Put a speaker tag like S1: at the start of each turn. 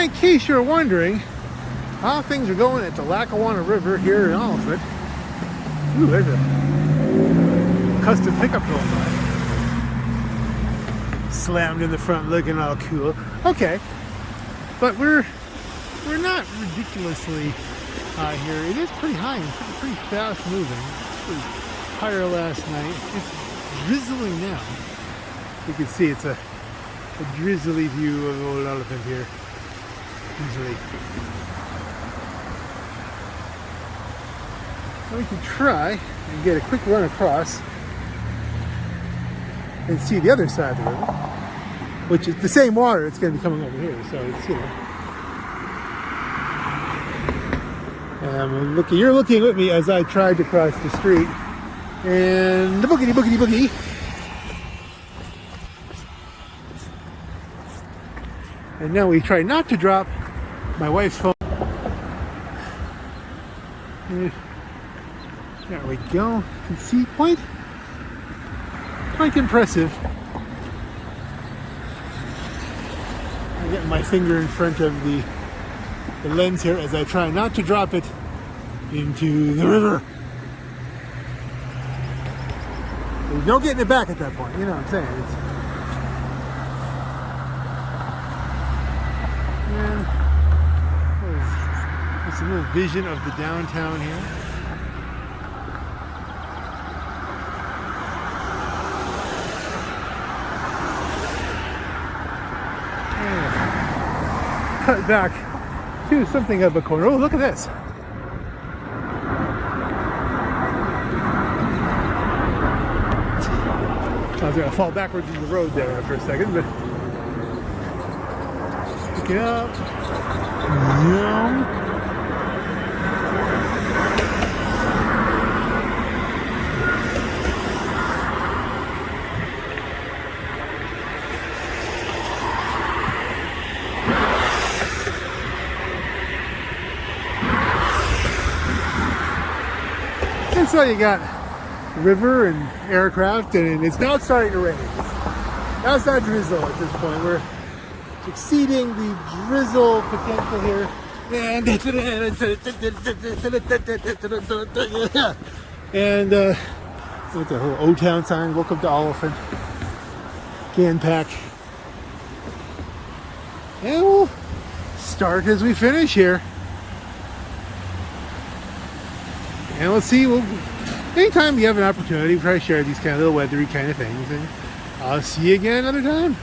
S1: in case you're wondering how things are going at the Lackawanna River here in Oliphant. Ooh, there's a custom pickup going by. Slammed in the front, looking all cool. Okay, but we're not ridiculously high here. It is pretty high and pretty fast moving. It was higher last night. It's drizzling now. You can see it's a drizzly view of Old Oliphant here. Easily. We can try and get a quick run across and see the other side of the river, which is the same water. It's going to be coming over here, so it's, you know. And you're looking with me as I tried to cross the street, and the boogity boogity boogie. And now we try not to drop my wife's phone. There we go. You can see quite impressive. I'm getting my finger in front of the lens here as I try not to drop it into the river. There's no getting it back at that point. You know what I'm saying? It's a little vision of the downtown here. Cut back to something of a corner. Oh, look at this. I was going to fall backwards in the road there for a second, but pick it up. Yum. And so you got river and aircraft, and it's now starting to rain. Now it's not drizzle at this point. We're exceeding the drizzle potential here. And with the whole O-Town sign, welcome to Oliphant. Can pack. And we'll start as we finish here. And let's see, anytime you have an opportunity, we'll try to share these kind of little weathery kind of things. And I'll see you again another time.